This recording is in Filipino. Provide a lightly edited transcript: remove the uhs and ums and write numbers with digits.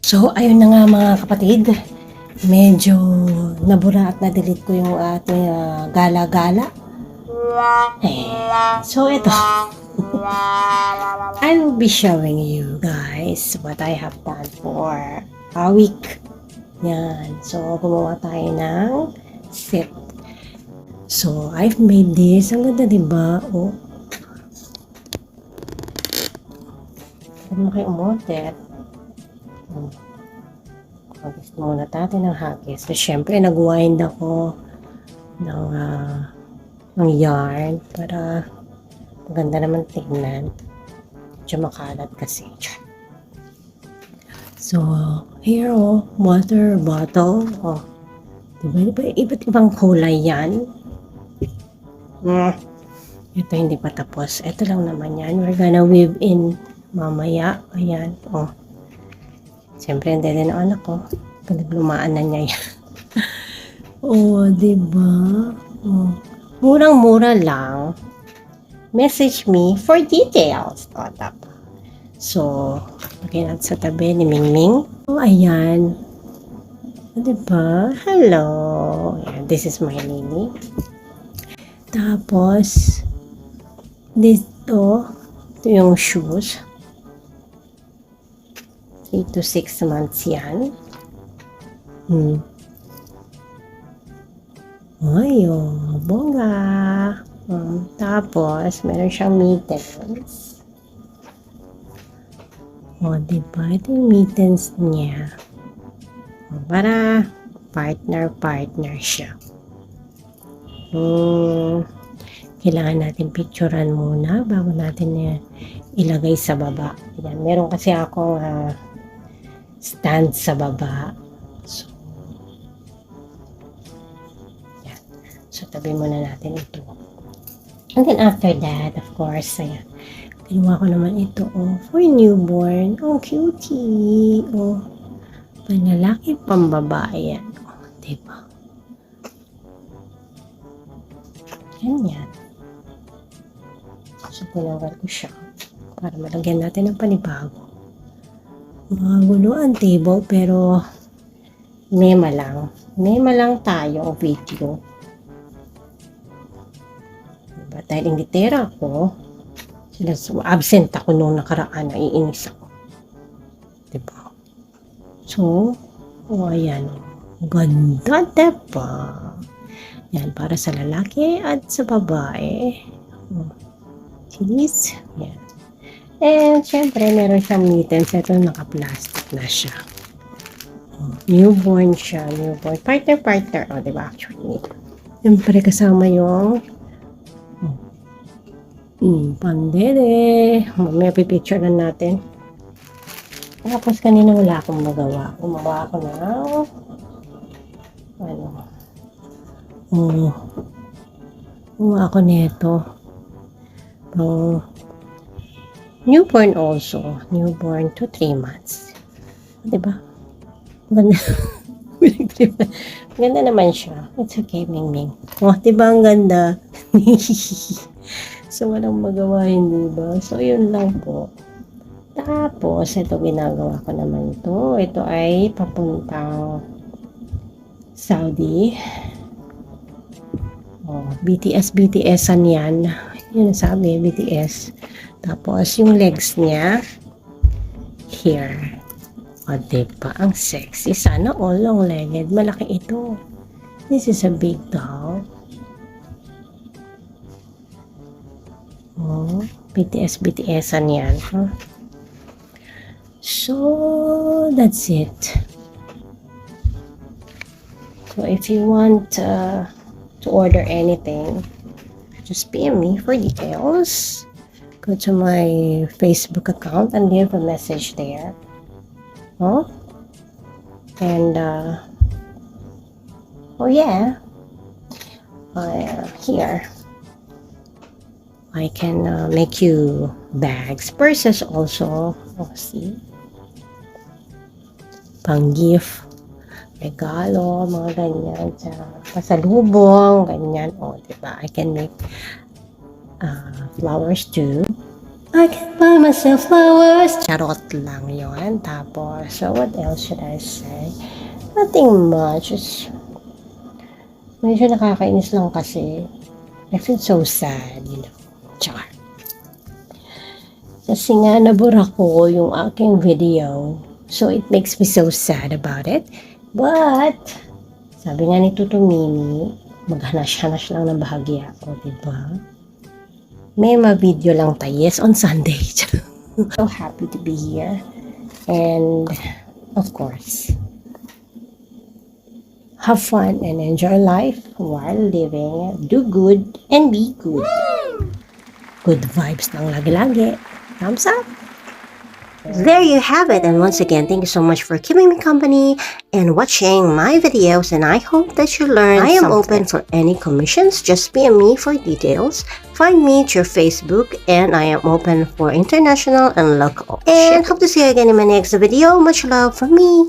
So, ayun na nga mga kapatid. Medyo nabura at na-delete ko yung ating gala-gala. So, ito. I will be showing you guys what I have done for a week. Yan. So, gumawa tayo ng set. So, I've made this. Ang ganda, diba? Oh. Ano kayo umorder? Gusto muna natin ng hagis. So, syempre, nag-wind ako ng yarn para maganda naman tingnan. Medyo makalat kasi. So, here, water bottle. Oh, diba? Iba't ibang kulay yan. Ito hindi pa tapos. Ito lang naman yan. We're gonna weave in mamaya. Ayan. Oh. Siyempre, hindi din ang anak ko. Pinaglumaan na niya yan. Oh, diba? Oh. Murang-mura lang. Message me for details. Oh, tapa. So, lagyan natin sa tabi ni Mingming. Oh, ayan. Oh, diba? Hello. Ayan, this is my Lily. Tapos, ito yung shoes. 3 to 6 months yan. Ay, bongga. Tapos, meron siyang mittens. Diba? Ito yung mittens niya. Para partner siya. Kailangan natin picturean muna bago natin ilagay sa baba. Yan. Meron kasi akong stand sa baba. So, yan. So, tabi muna natin ito. And then after that, of course, ayan. Kinuha ko naman ito, for newborn. Oh, cutie. Oh, panlalaki, pambabae yan. Oh, diba? Ganyan. So, tinanggal ko siya para malagyan natin ng panibago. Magulo ang table pero mema lang. Mema lang tayo video. Diba? Dahil hindi tera ako, absent ako nung nakaraan, naiinis ako. Diba? So, ayan. Ganda, diba? Yan, para sa lalaki at sa babae. Cheese. Yan. And, syempre, meron siyang mittens. Ito, naka-plastic na siya. Newborn siya. Newborn. Partner. O, diba? Actually, syempre, kasama yung pandede. Mamaya pipicture na natin. Tapos, kanina wala akong magawa. Gumawa ako na gumawa ako nito. Newborn also. Newborn to 3 months. Diba? Ganda. Ganda naman siya. It's okay, Mingming. Oh, diba ang ganda? So, walang magawa, hindi ba? So, yun lang po. Tapos, ito ginagawa ko naman ito. Ito ay papuntang Saudi. BTS-an yan. Yun sabi, BTS. Tapos, yung legs niya, here. Diba? Ang sexy. Sana all long-legged. Malaki ito. This is a big doll. BTS-an yan. So, that's it. So, if you want to order anything, just PM me for details. Go to my Facebook account and leave a message there. And here I can make you bags, purses also. See, pang gift, regalo, mga ganyan, sa pasalubong, ganyan. Diba? I can make flowers too. I can buy myself flowers. Charot lang yon. Tapos, so what else should I say? Nothing much. Just, medyo nakakainis lang kasi. I feel so sad, you know. Char. Kasi nga, nabura ko yung aking video. So, it makes me so sad about it. But, sabi nga ni Tuto Mimi, maghanas-hanas lang ng bahagya. O, diba? May ma-video lang tayo. Yes, on Sunday. So happy to be here. And, of course, have fun and enjoy life while living. Do good and be good. Good vibes lang lagi-lagi. Thumbs up. There you have it, and once again, thank you so much for keeping me company and watching my videos, and I hope that you learned something. I am open for any commissions. Just PM me for details. Find me through Facebook, and I am open for international and local. And hope to see you again in my next video. Much love from me.